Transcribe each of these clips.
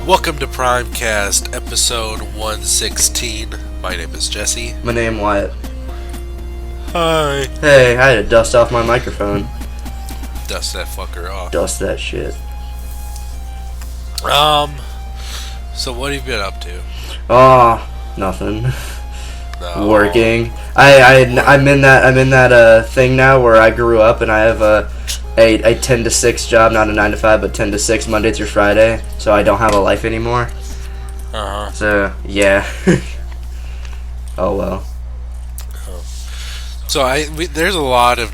Welcome to Primecast, episode 116. My name is Jesse. My name Wyatt. Hi. Hey, I had to dust off my microphone. Dust that fucker off. Dust that shit. So what have you been up to? Nothing. No. Working. I'm in that thing now where I grew up and I have a 10 to 6 job, not a 9 to 5, but 10 to 6 Monday through Friday. So I don't have a life anymore. So yeah. Oh well. So there's a lot of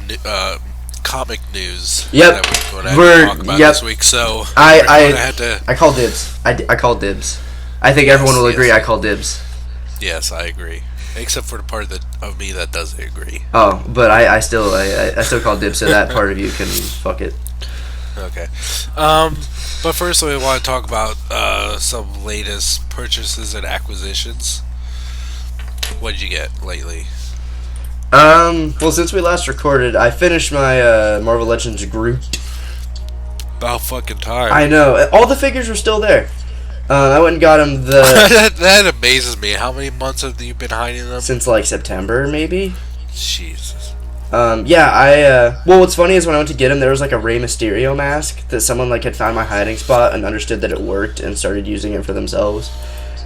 comic news Yep. that we're going to talk about this week. So I call dibs. I call dibs. I think everyone will agree. I call dibs. Yes, I agree. Except for the part of me that doesn't agree. Oh, but I still call dibs, so that part of you can fuck it. Okay. But first we want to talk about some latest purchases and acquisitions. What did you get lately? Well, since we last recorded, I finished my Marvel Legends Groot. About fucking time. I know. All the figures were still there. I went and got him that amazes me. How many months have you been hiding them? since like September, maybe. Jesus. Well, what's funny is when I went to get him, there was like a Rey Mysterio mask that someone like had found my hiding spot and understood that it worked and started using it for themselves.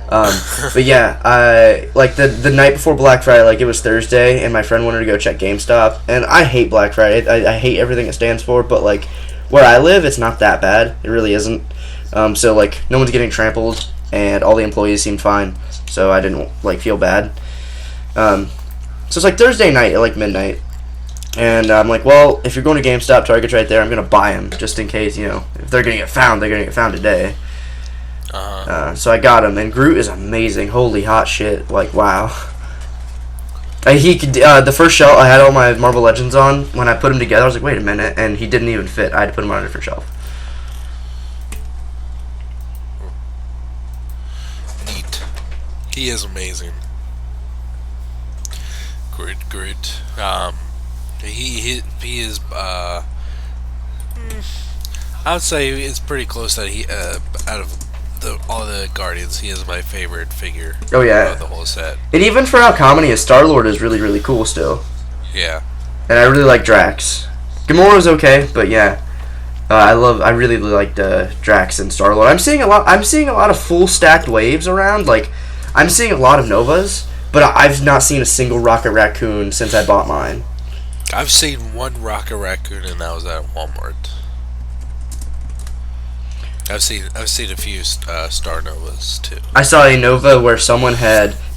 But yeah, I like the night before Black Friday, like it was Thursday, and my friend wanted to go check GameStop, and I hate Black Friday. I hate everything it stands for, but like where I live, it's not that bad. It really isn't. So like no one's getting trampled, and all the employees seemed fine, so I didn't like feel bad. So it's like Thursday night at like midnight, and I'm like, well, if you're going to GameStop, Target's right there. I'm gonna buy them just in case, you know, if they're gonna get found, they're gonna get found today. So I got him, and Groot is amazing. Holy hot shit! Like wow. He could. The first shelf I had all my Marvel Legends on. When I put them together, I was like, wait a minute, and he didn't even fit. I had to put him on a different shelf. Neat. He is amazing. Groot. He is. I would say it's pretty close that he out of all the Guardians, he is my favorite figure. Oh yeah, of the whole set. And even for how common he is, Star-Lord is really, really cool still. Yeah. And I really like Drax. Gamora's okay, but yeah, I really liked Drax and Star-Lord. I'm seeing a lot of full stacked waves around. Like, I'm seeing a lot of Novas, but I've not seen a single Rocket Raccoon since I bought mine. I've seen one Rocket Raccoon, and that was at Walmart. I've seen a few Star Novas too. I saw a Nova where someone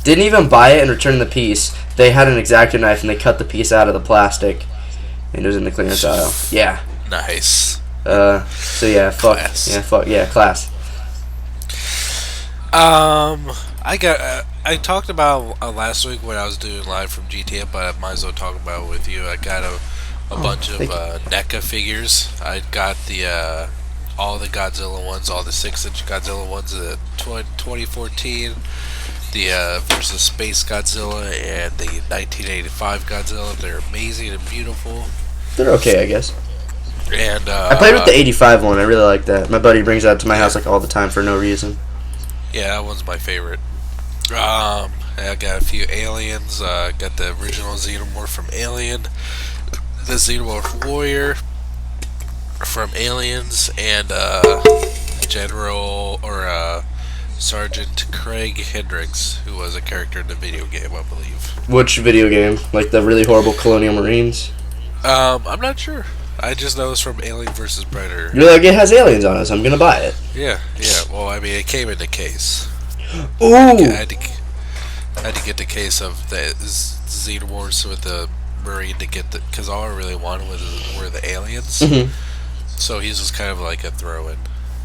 didn't even buy it and return the piece. They had an X-Acto knife and they cut the piece out of the plastic, and it was in the clearance aisle. Yeah. Nice. So yeah, class. Class. I talked about last week when I was doing live from GTA, but I might as well talk about it with you. I got a bunch of NECA figures. I got the all the Godzilla ones, all the 6-inch Godzilla ones, 2014, the versus Space Godzilla and the 1985 Godzilla. They're amazing and beautiful. They're okay, I guess. And I played with the 85 one. I really like that. My buddy brings that to my house like all the time for no reason. Yeah, that one's my favorite. I got a few aliens. Got the original Xenomorph from Alien, the Xenomorph Warrior from Aliens, and General or Sergeant Craig Hendricks, who was a character in the video game, I believe. Which video game? Like the really horrible Colonial Marines? I'm not sure. I just know it's from Alien vs. Predator. You're like, it has aliens on it, so I'm gonna buy it. Yeah. Well, I mean, it came in the case. Ooh! I had to get the case of the Xenomorphs with the Marine to get because all I really wanted were the aliens. Mm-hmm. So he's just kind of like a throw-in.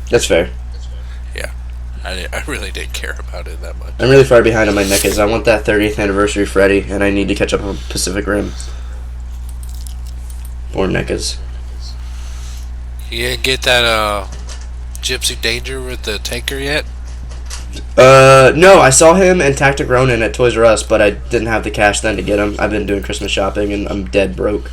That's fair. Yeah. I really didn't care about it that much. I'm really far behind on my NECAs. I want that 30th anniversary Freddy, and I need to catch up on Pacific Rim. Or NECAs. You didn't get that Gypsy Danger with the tanker yet? No, I saw him and Tactic Ronin at Toys R Us, but I didn't have the cash then to get him. I've been doing Christmas shopping, and I'm dead broke.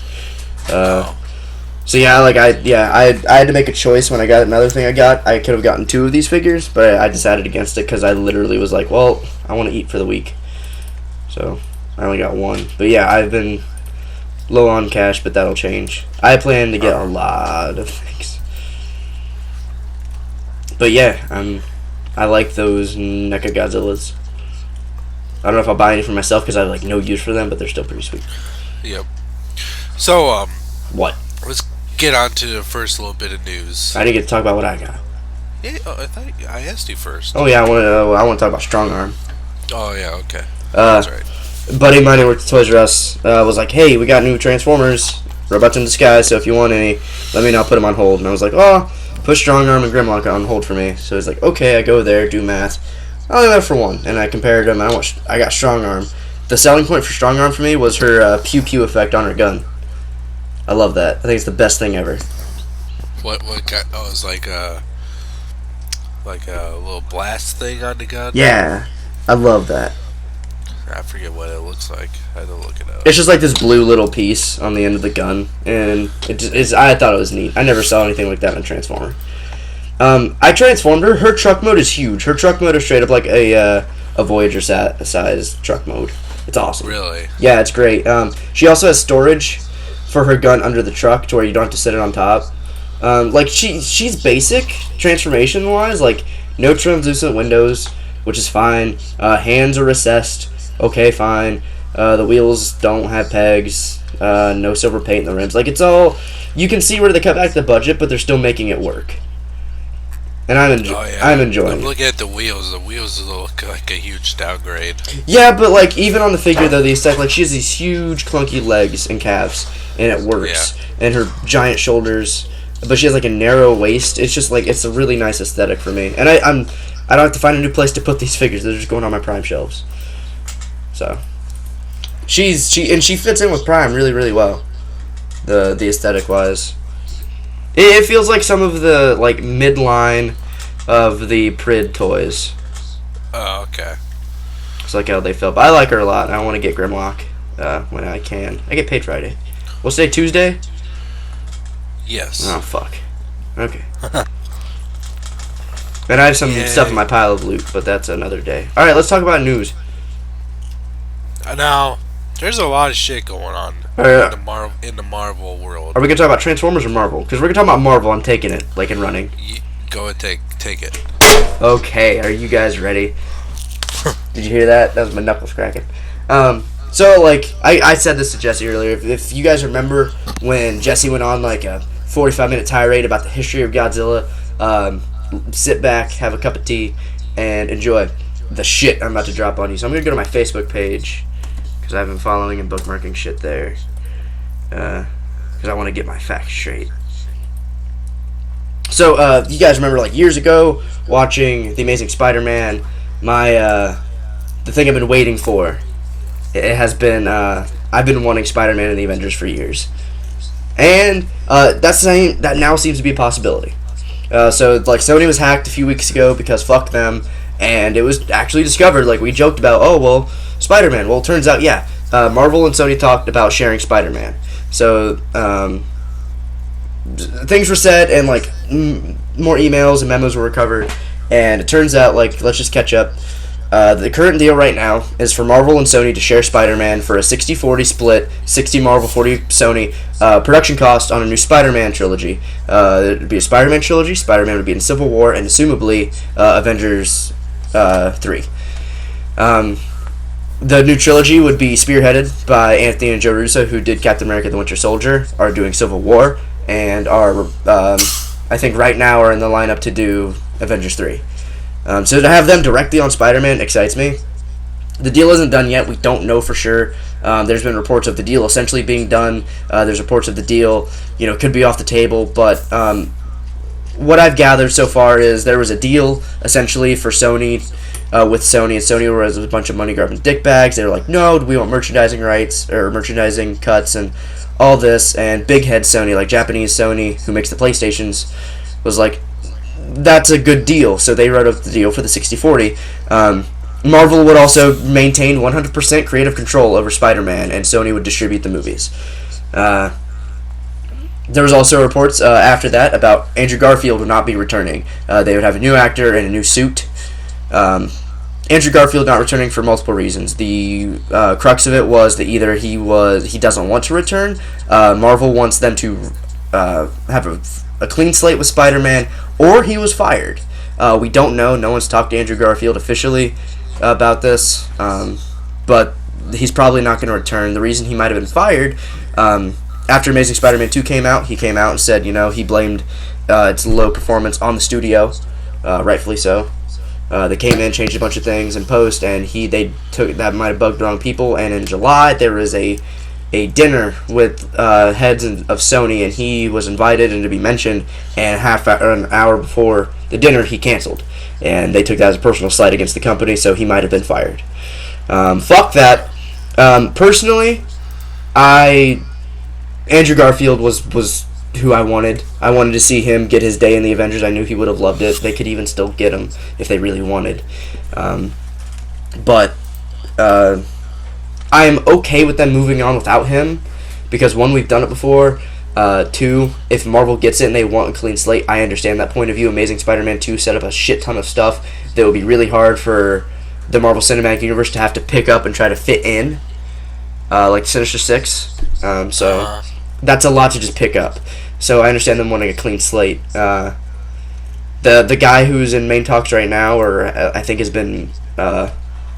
So yeah, I had to make a choice when I got another thing I got. I could have gotten two of these figures, but I decided against it because I literally was like, well, I want to eat for the week. So I only got one. But yeah, I've been low on cash, but that'll change. I plan to get a lot of things. But yeah, I like those NECA Godzillas. I don't know if I'll buy any for myself because I have like no use for them, but they're still pretty sweet. Yep. So What? let's get on to the first little bit of news. I didn't get to talk about what I got. Yeah, I thought I asked you first. Oh yeah, I want to talk about Strong Arm. Oh yeah, okay. Uh, That's right. A buddy of mine who worked at Toys R Us was like, "Hey, we got new Transformers, robots in disguise. So if you want any, let me know. I'll put them on hold." And I was like, "Oh, put Strong Arm and Grimlock on hold for me." So he's like, "Okay." I go there, do math. I only have for one, and I compared them. I got Strong Arm. The selling point for Strong Arm for me was her pew pew effect on her gun. I love that. I think it's the best thing ever. What got? Oh, it's like a little blast thing on the gun. Yeah, I love that. I forget what it looks like. I had to look it up. It's just like this blue little piece on the end of the gun, and I thought it was neat. I never saw anything like that on Transformer. I transformed her. Her truck mode is huge. Her truck mode is straight up like a Voyager size truck mode. It's awesome. Really? Yeah, it's great. She also has storage for her gun under the truck to where you don't have to sit it on top. Like she's basic transformation wise. Like no translucent windows, which is fine. Hands are recessed. Okay, fine. The wheels don't have pegs. No silver paint in the rims. Like it's all you can see where they cut back the budget, but they're still making it work. And I'm enjoying. I'm looking at the wheels. The wheels look like a huge downgrade. Yeah, but like even on the figure though, the aesthetic, like she has these huge clunky legs and calves, and it works. Yeah. And her giant shoulders, but she has like a narrow waist. It's just like it's a really nice aesthetic for me. And I don't have to find a new place to put these figures. They're just going on my Prime shelves. So she fits in with Prime really really well. The aesthetic wise. It feels like some of the like midline of the Prid toys. Oh, okay. It's like how they feel. But I like her a lot. I want to get Grimlock when I can. I get paid Friday. We'll say Tuesday? Yes. Oh, fuck. Okay. And I have some stuff in my pile of loot, but that's another day. Alright, let's talk about news. Now, there's a lot of shit going on in the Marvel world. Are we going to talk about Transformers or Marvel? Because we're going to talk about Marvel. I'm taking it, like, and running. Go and take it. Okay, are you guys ready? Did you hear that? That was my knuckles cracking. So, like, I said this to Jesse earlier. If you guys remember when Jesse went on, like, a 45-minute tirade about the history of Godzilla, sit back, have a cup of tea, and enjoy the shit I'm about to drop on you. So I'm going to go to my Facebook page, because I've been following and bookmarking shit there, because I want to get my facts straight. So, you guys remember, like, years ago, watching The Amazing Spider-Man, the thing I've been waiting for, it has been, I've been wanting Spider-Man and the Avengers for years. And, that now seems to be a possibility. So, like, Sony was hacked a few weeks ago because fuck them, and it was actually discovered, like, we joked about, oh, well, Spider-Man. Well, it turns out, yeah, Marvel and Sony talked about sharing Spider-Man. So, things were said, and, like, more emails and memos were recovered, and it turns out, like, let's just catch up. The current deal right now is for Marvel and Sony to share Spider-Man for a 60-40 split, 60 Marvel, 40 Sony, production cost on a new Spider-Man trilogy. It would be a Spider-Man trilogy, Spider-Man would be in Civil War, and assumably Avengers 3. The new trilogy would be spearheaded by Anthony and Joe Russo, who did Captain America the Winter Soldier, are doing Civil War, and are, I think right now are in the lineup to do Avengers 3. So to have them directly on Spider-Man excites me. The deal isn't done yet. We don't know for sure. There's been reports of the deal essentially being done. There's reports of the deal, could be off the table. But what I've gathered so far is there was a deal essentially for Sony with Sony, and Sony was a bunch of money grabbing dickbags. They were like, no, we want merchandising rights or merchandising cuts and all this. And big head Sony, like Japanese Sony, who makes the PlayStations, was like, that's a good deal. So they wrote up the deal for the 60-40. Marvel would also maintain 100% creative control over Spider-Man, and Sony would distribute the movies. There was also reports after that about Andrew Garfield would not be returning. They would have a new actor in a new suit. Um, Andrew Garfield not returning for multiple reasons. The crux of it was that either he doesn't want to return. Marvel wants them to have a clean slate with Spider-Man, or he was fired. We don't know. No one's talked to Andrew Garfield officially about this, but he's probably not going to return. The reason he might have been fired, after Amazing Spider-Man 2 came out, he came out and said, he blamed its low performance on the studio, rightfully so. They came in, changed a bunch of things in post, and they took that might have bugged the wrong people. And in July, there was a dinner with heads of Sony, and he was invited and to be mentioned. And an hour before the dinner, he canceled, and they took that as a personal slight against the company. So he might have been fired. Fuck that. Personally, Andrew Garfield was who I wanted. I wanted to see him get his day in the Avengers. I knew he would have loved it. They could even still get him if they really wanted. But I am okay with them moving on without him because, one, we've done it before. Two, if Marvel gets it and they want a clean slate, I understand that point of view. Amazing Spider-Man 2 set up a shit ton of stuff that would be really hard for the Marvel Cinematic Universe to have to pick up and try to fit in, like Sinister Six. So that's a lot to just pick up. So I understand them wanting a clean slate. The guy who's in main talks right now, or I think has been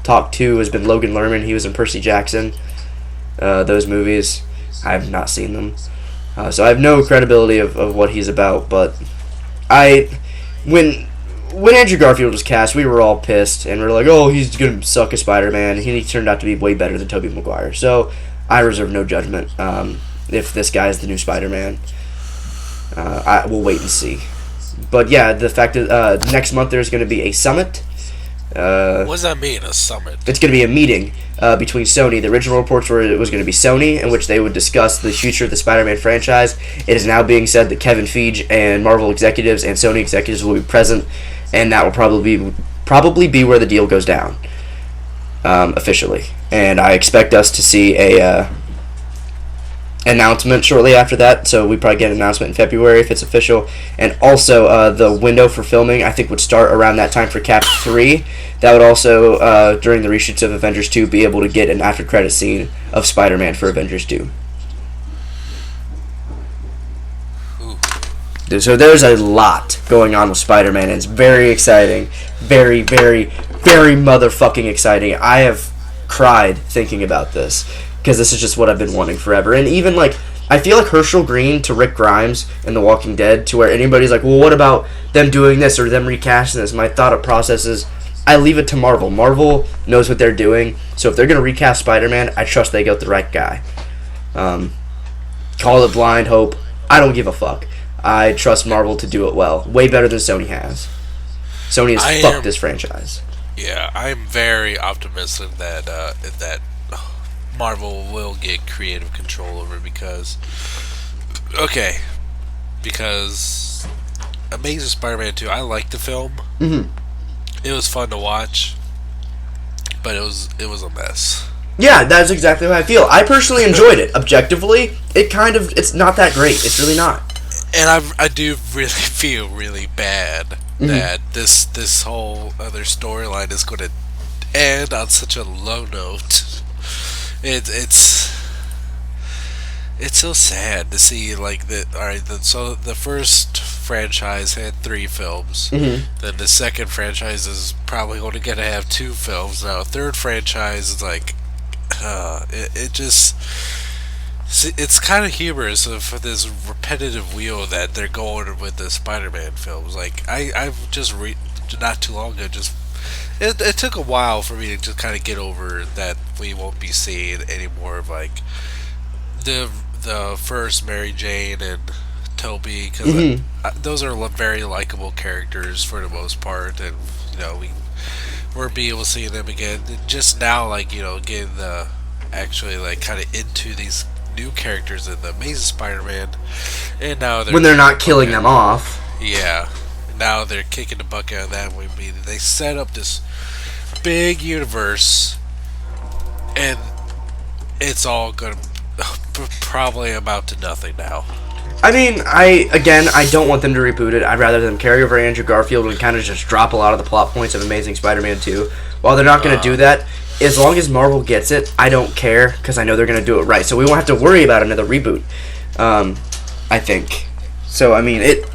talked to, has been Logan Lerman. He was in Percy Jackson. Those movies, I have not seen them. So I have no credibility of what he's about. But when Andrew Garfield was cast, we were all pissed and we're like, oh, he's gonna suck as Spider-Man. He turned out to be way better than Tobey Maguire. So I reserve no judgment. If this guy is the new Spider-Man, I will wait and see. But yeah, the fact that next month there's going to be a summit. What does that mean, a summit? It's going to be a meeting between Sony. The original reports were it was going to be Sony, in which they would discuss the future of the Spider-Man franchise. It is now being said that Kevin Feige and Marvel executives and Sony executives will be present, and that will probably be where the deal goes down officially. And I expect us to see a announcement shortly after that, so we probably get an announcement in February if it's official. And also the window for filming I think would start around that time for Cap 3. That would also during the reshoots of Avengers 2 be able to get an after credit scene of Spider-Man for Avengers 2. Ooh. So there's a lot going on with Spider-Man, and it's very exciting, very very very motherfucking exciting. I have cried thinking about this because this is just what I've been wanting forever. And even, like, I feel like Herschel Green to Rick Grimes in The Walking Dead, to where anybody's like, well, what about them doing this or them recasting this? My thought process is, I leave it to Marvel. Marvel knows what they're doing, so if they're going to recast Spider-Man, I trust they got the right guy. Call it blind hope. I don't give a fuck. I trust Marvel to do it well. Way better than Sony has. Sony has fucked this franchise. Yeah, I'm very optimistic that Marvel will get creative control over it because Amazing Spider-Man 2, I liked the film. Mm-hmm. It was fun to watch, but it was a mess. Yeah, that's exactly how I feel. I personally enjoyed it. Objectively, it's not that great. It's really not. And I do really feel really bad that this whole other storyline is going to end on such a low note. It's so sad to see, like, so the first franchise had 3 films. Then the second franchise is probably only going to have 2 films. Now a third franchise is like it's kind of humorous of this repetitive wheel that they're going with the Spider-Man films. Like I've just not too long ago it took a while for me to just kind of get over that we won't be seeing any more of, like, the first Mary Jane and Toby, because those are very likable characters for the most part, and we're being able to see them again. And just now, like, getting actually, like, kind of into these new characters in the Amazing Spider-Man, and now when they're not killing them off. Yeah. Now they're kicking the bucket out of that. They set up this big universe, and it's all going to probably amount to nothing now. I mean, I don't want them to reboot it. I'd rather them carry over Andrew Garfield and kind of just drop a lot of the plot points of Amazing Spider-Man 2. While they're not going to do that, as long as Marvel gets it, I don't care because I know they're going to do it right. So we won't have to worry about another reboot. I think. So I mean, it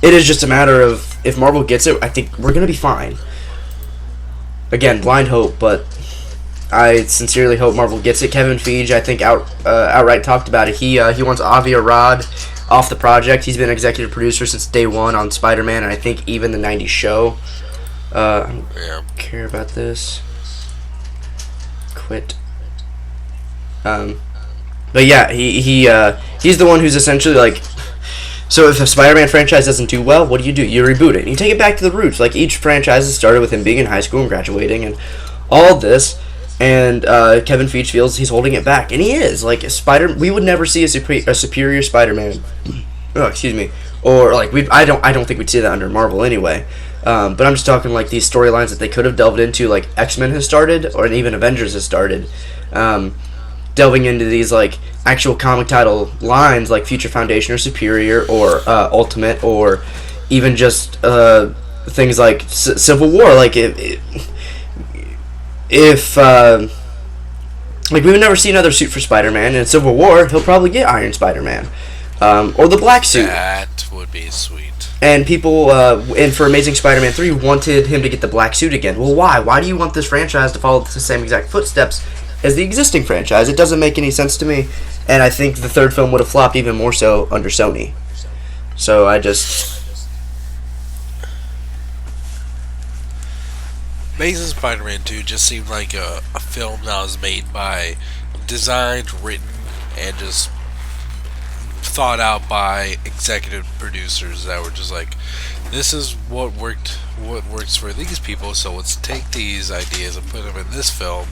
is just a matter of if Marvel gets it, I think we're going to be fine. Again, blind hope, but I sincerely hope Marvel gets it. Kevin Feige, I think, outright talked about it. He wants Avi Arad off the project. He's been executive producer since day one on Spider-Man, and I think even the '90s show. I don't care about this. Quit. But yeah, he's the one who's essentially like. So if a Spider-Man franchise doesn't do well, what do? You reboot it. And you take it back to the roots. Like each franchise has started with him being in high school and graduating, and all of this. And Kevin Feige feels he's holding it back, and he is. Like we would never see a superior Spider-Man. Oh, excuse me. Or like I don't think we'd see that under Marvel anyway. But I'm just talking like these storylines that they could have delved into, like X-Men has started, or even Avengers has started. Delving into these like actual comic title lines like Future Foundation or Superior or Ultimate or even just things like Civil War. Like if like we would never see another suit for Spider-Man in Civil War, he'll probably get Iron Spider-Man or the black suit. That would be sweet. And people, and for Amazing Spider-Man 3, wanted him to get the black suit again. Well, why? Why do you want this franchise to follow the same exact footsteps as the existing franchise? It doesn't make any sense to me. And I think the third film would have flopped even more so under Sony. So I just... Amazing Spider-Man 2 just seemed like a film that was made by, designed, written, and just thought out by executive producers that were just like, this is what works for these people, so let's take these ideas and put them in this film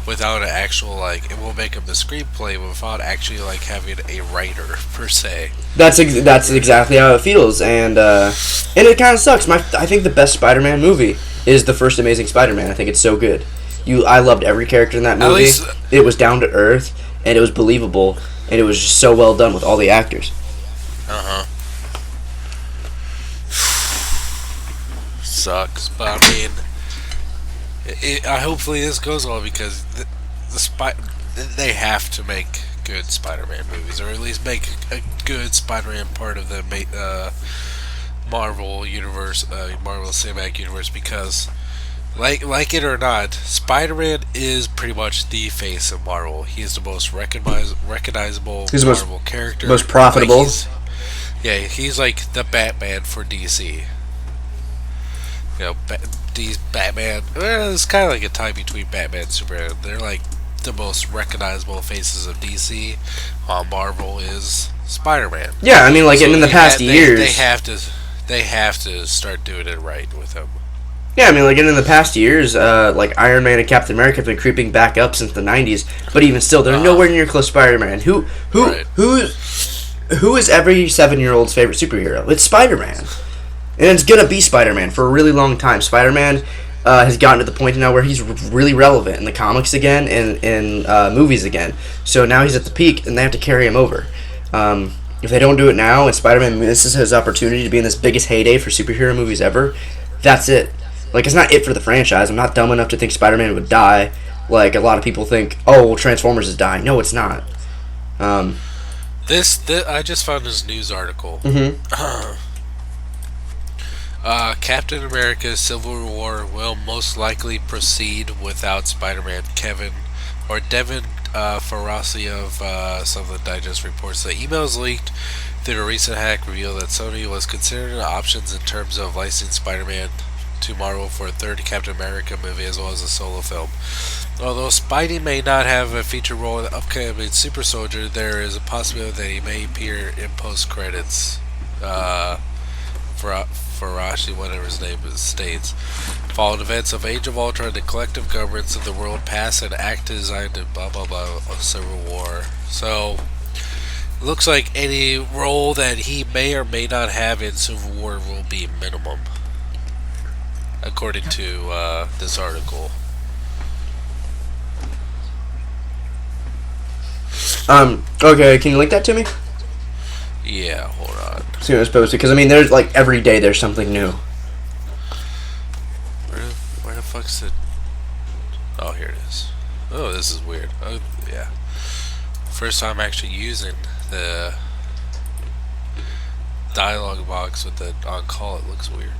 without an actual, like, it will make them the screenplay without actually, like, having a writer, per se. That's exactly how it feels, and it kind of sucks. I think the best Spider-Man movie is the first Amazing Spider-Man. I think it's so good. I loved every character in that movie. It was down to earth, and it was believable, and it was just so well done with all the actors. Sucks, but I mean, hopefully this goes well because they have to make good Spider-Man movies, or at least make a good Spider-Man part of the Marvel universe, Marvel Cinematic Universe, because like it or not, Spider-Man is pretty much the face of Marvel. He is the most recognizable Marvel character, most profitable. He's like the Batman for DC. You know, these Batman. It's kind of like a tie between Batman and Superman. They're like the most recognizable faces of DC. While Marvel is Spider-Man. Yeah, I mean, like in the past years, they have to start doing it right with him. Yeah, I mean, like in the past years, like Iron Man and Captain America have been creeping back up since the '90s, but even still, they're nowhere near close to Spider-Man. Who is every 7-year-old's favorite superhero? It's Spider-Man. And it's gonna be Spider-Man for a really long time. Spider-Man has gotten to the point now where he's really relevant in the comics again and in movies again. So now he's at the peak, and they have to carry him over. If they don't do it now, and Spider-Man misses his opportunity to be in this biggest heyday for superhero movies ever, that's it. Like, it's not it for the franchise. I'm not dumb enough to think Spider-Man would die. Like, a lot of people think, oh, well, Transformers is dying. No, it's not. This I just found this news article. Captain America's Civil War will most likely proceed without Spider-Man. Devin Faraci of Something Digest reports that emails leaked through a recent hack revealed that Sony was considering options in terms of licensing Spider-Man to Marvel for a third Captain America movie as well as a solo film. Although Spidey may not have a feature role in the upcoming Super Soldier, there is a possibility that he may appear in post-credits. Faraci, whatever his name is, states. Following events of Age of Ultron, the collective governments of the world pass an act designed to blah blah blah of Civil War. So, it looks like any role that he may or may not have in Civil War will be minimum, according to this article. Okay, can you link that to me? Yeah, hold on. See what it's supposed to, because I mean, there's like every day there's something new. Where the fuck's it? Oh, here it is. Oh, this is weird. Oh, yeah. First time actually using the dialogue box with the on call. It looks weird.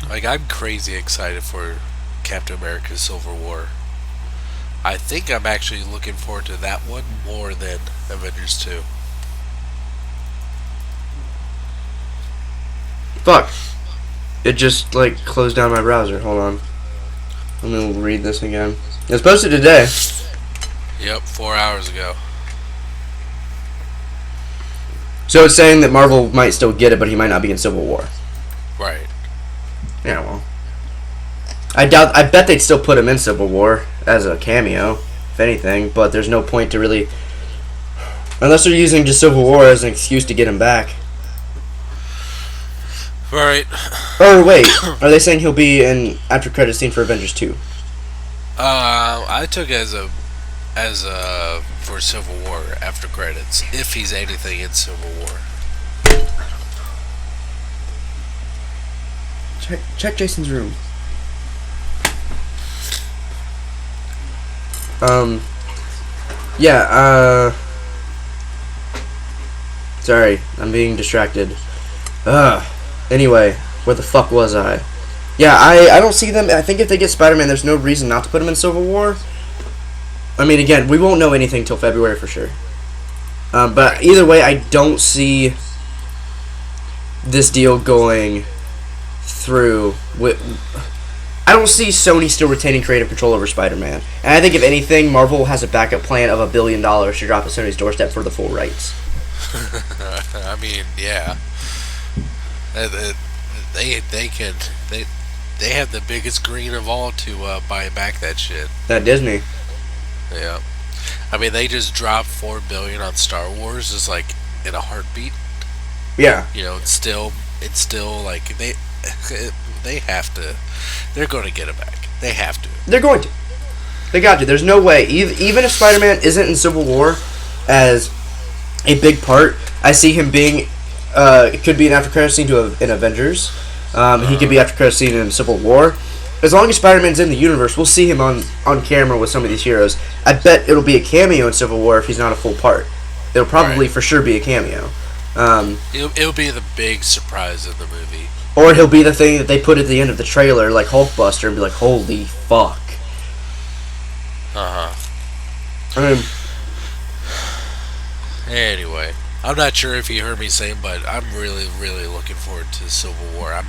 Like, I'm crazy excited for Captain America Civil War. I think I'm actually looking forward to that one more than Avengers 2. Fuck. It just, like, closed down my browser. Hold on. Let me read this again. It's posted today. Yep, 4 hours ago. So it's saying that Marvel might still get it, but he might not be in Civil War. Right. Yeah, well. I bet they'd still put him in Civil War as a cameo, if anything, but there's no point to really... Unless they're using just Civil War as an excuse to get him back. Right. Or wait, are they saying he'll be in after credit scene for Avengers 2? I took it as a for Civil War after credits, if he's anything in Civil War. Check Jason's room. Yeah, sorry, I'm being distracted. Anyway, where the fuck was I? Yeah, I don't see them. I think if they get Spider-Man, there's no reason not to put him in Civil War. I mean, again, we won't know anything till February for sure. But either way, I don't see this deal going through with... I don't see Sony still retaining creative control over Spider-Man. And I think, if anything, Marvel has a backup plan of $1 billion to drop at Sony's doorstep for the full rights. I mean, yeah. They have the biggest green of all to buy back that shit. That Disney. Yeah. I mean, they just dropped $4 billion on Star Wars, just like in a heartbeat. Yeah. You know, it's still like they have to. They're going to get it back. They have to. They're going to. They got to. There's no way. Even if Spider-Man isn't in Civil War as a big part, I see him being. It could be an after credit scene in Avengers. He could be after credit scene in Civil War. As long as Spider-Man's in the universe, we'll see him on camera with some of these heroes. I bet it'll be a cameo in Civil War if he's not a full part. It'll probably for sure be a cameo. It'll be the big surprise of the movie. Or he'll be the thing that they put at the end of the trailer, like Hulkbuster, and be like, holy fuck. Anyway, I'm not sure if you heard me saying, but I'm really, really looking forward to Civil War. I'm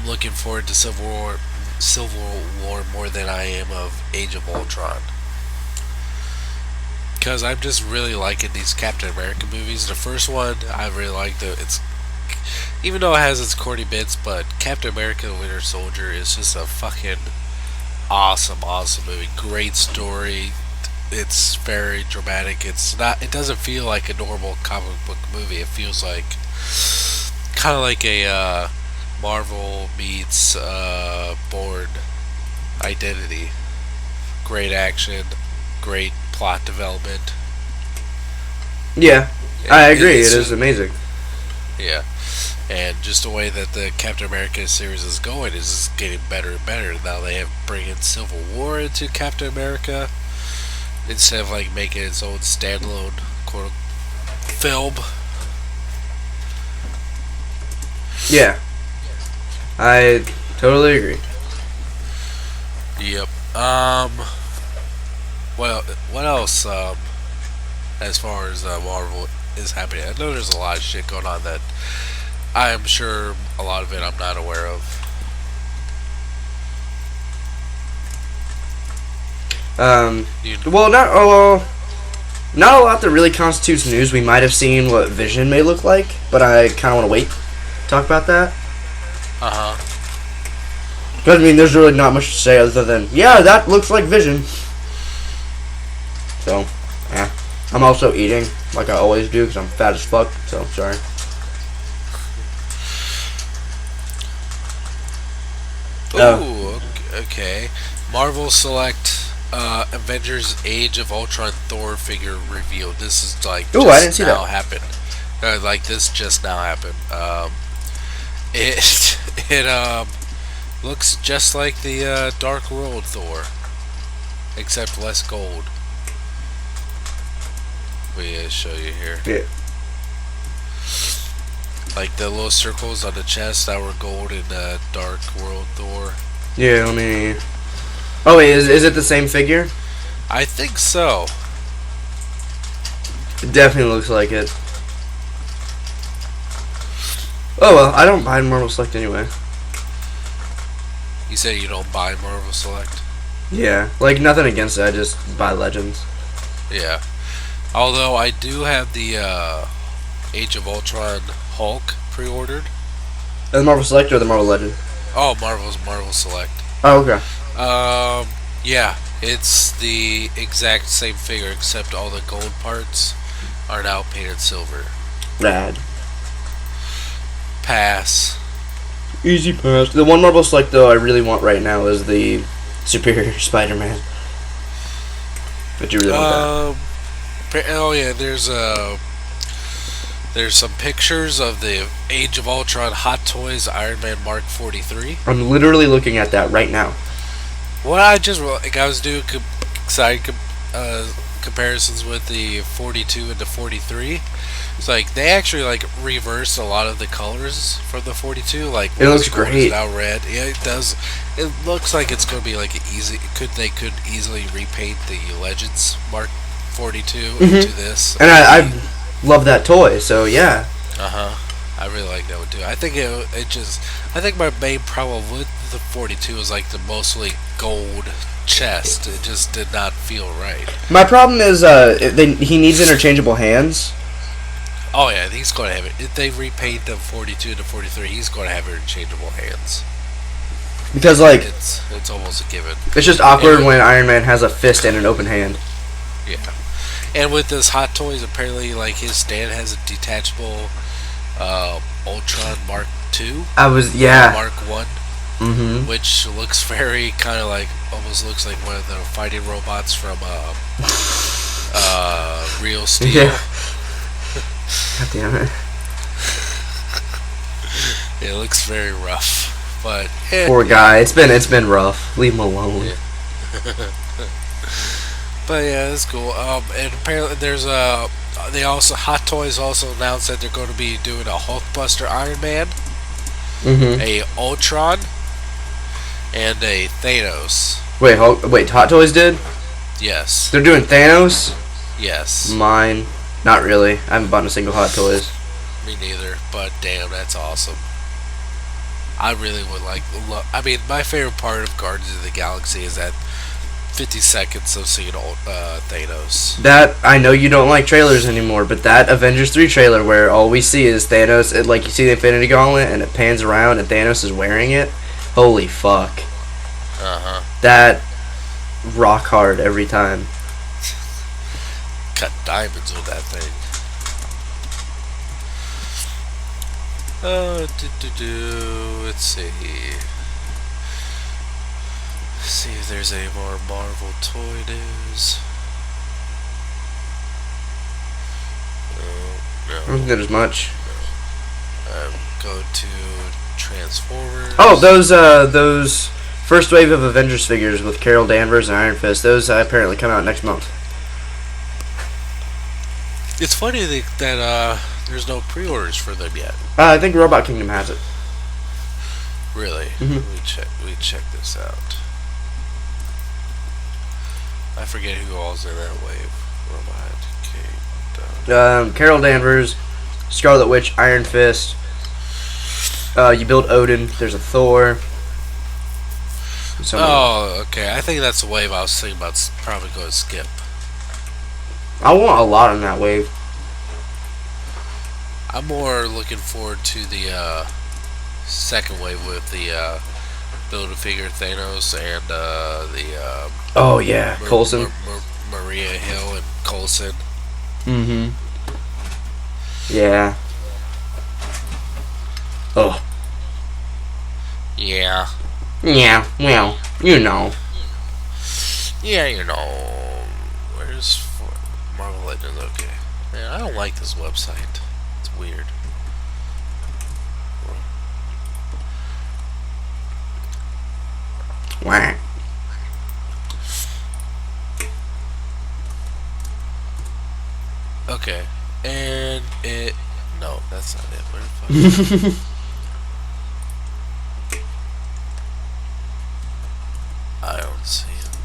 looking forward to Civil War more than I am of Age of Ultron. Because I'm just really liking these Captain America movies. The first one, I really liked it. It's, even though it has its corny bits, but Captain America the Winter Soldier is just a fucking awesome movie. Great story. It's very dramatic. It doesn't feel like a normal comic book movie. It feels like kind of like a Marvel meets Bourne Identity. Great action, great plot development. Yeah, I agree. It is amazing. Yeah, and just the way that the Captain America series is going is just getting better and better. Now they have bringing Civil War into Captain America instead of like making its own standalone quote film. Yeah, I totally agree. Yep. Well, what else? As far as Marvel is happening, I know there's a lot of shit going on that I'm sure a lot of it I'm not aware of. Well, not a lot that really constitutes news. We might have seen what Vision may look like, but I kind of want to wait to talk about that. Because, I mean, there's really not much to say other than, yeah, that looks like Vision. So, yeah. I'm also eating, like I always do, because I'm fat as fuck, so, sorry. Ooh, Okay. Marvel Select Avengers Age of Ultron Thor figure reveal. This is like Ooh, I didn't just see now that. happened. Like this just now happened. It it looks just like the Dark World Thor, except less gold. We show you here. Yeah. Like the little circles on the chest that were gold in the Dark World Thor. Yeah, let me. Oh, wait, is it the same figure? I think so. It definitely looks like it. Oh, well, I don't buy Marvel Select anyway. You say you don't buy Marvel Select? Yeah, like, nothing against it, I just buy Legends. Yeah. Although I do have the Age of Ultron Hulk pre-ordered. The Marvel Select or the Marvel Legend? Oh, Marvel Select. Oh, okay. Yeah, it's the exact same figure except all the gold parts are now painted silver. Rad. Pass. Easy pass. The one Marvel Select, though, I really want right now is the Superior Spider-Man. But you really want that? Oh yeah, there's some pictures of the Age of Ultron Hot Toys Iron Man Mark 43. I'm literally looking at that right now. What I just like, I was doing side comparisons with the 42 and the 43. It's like they actually like reverse a lot of the colors from the 42. Like It looks gold great. is now red. Yeah, it does. It looks like it's going to be like easy. They could easily repaint the Legends Mark 42 into this. And I love that toy, so yeah. I really like that one too. I think I think my main problem with the 42 is like the mostly gold chest. It just did not feel right. My problem is he needs interchangeable hands. Oh yeah, he's going to have it. If they repaint the 42 to 43, he's going to have interchangeable hands. Because, like, It's almost a given. it's just awkward when Iron Man has a fist and an open hand. Yeah. And with this Hot Toys, apparently, like, his stand has a detachable Ultron Mark II. Mark 1. Mm-hmm. Which looks very kind of like, almost looks like one of the fighting robots from Real Steel. Yeah. God damn it. It looks very rough, but Poor guy. It's been rough. Leave him alone. Yeah. But yeah, that's cool. And apparently they also Hot Toys also announced that they're going to be doing a Hulkbuster Iron Man, Mm-hmm. a Ultron, and a Thanos. Wait, Hot Toys did? Yes. They're doing Thanos? Yes. Mine. Not really. I haven't bought a single Hot Toys. Me neither. But damn, that's awesome. I really would like. I mean, my favorite part of Guardians of the Galaxy is that 50 seconds of seeing Thanos. That, I know you don't like trailers anymore, but that Avengers 3 trailer where all we see is Thanos, like you see the Infinity Gauntlet and it pans around and Thanos is wearing it. Holy fuck. That rock hard every time. Cut diamonds with that thing. Let's see. See if there's any more Marvel toy news. I don't No. think there's much. Go to Transformers. Oh, those first wave of Avengers figures with Carol Danvers and Iron Fist, those apparently come out next month. It's funny that there's no pre-orders for them yet. I think Robot Kingdom has it. Really? Mm-hmm. We check this out. I forget who all's in that wave. Robot Kingdom. Carol Danvers, Scarlet Witch, Iron Fist. You build Odin. There's a Thor. Oh, okay. I think that's the wave I was thinking about. Probably going to skip. I want a lot on that wave. I'm more looking forward to the second wave with the Build-A-Figure Thanos and the Oh yeah, Coulson. Maria Hill and Coulson. Mm-hmm. Yeah. Oh. Yeah. Yeah, well, you know. Yeah, you know. Where's Marvel Legends? Okay. Man, I don't like this website. It's weird. Wah. Okay. And it. No, that's not it. Where the fuck is it? I don't see it.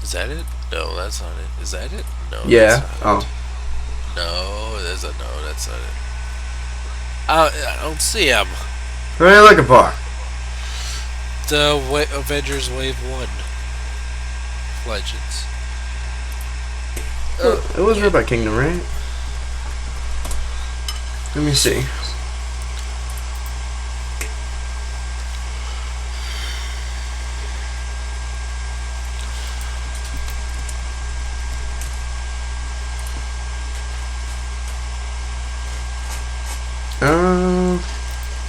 Is that it? No, that's not it. Is that it? No, that's Yeah. not Oh. it. No, there's a no. That's not it. I don't see him. What are you looking for? The Avengers Wave 1 Legends. It was Yeah. Robot Kingdom, right? Let me see.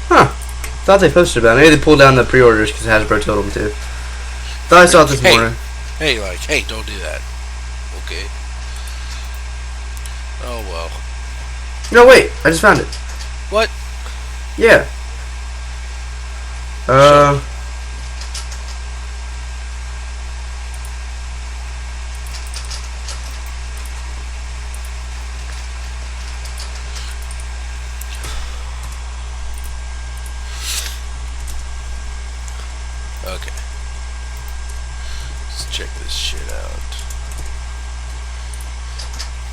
Huh. Thought they posted about it. Maybe they pulled down the pre-orders because Hasbro told them to. Thought I saw it this morning. Hey, don't do that. Okay. Oh well. No, wait. I just found it. What? Yeah. Okay. Let's check this shit out.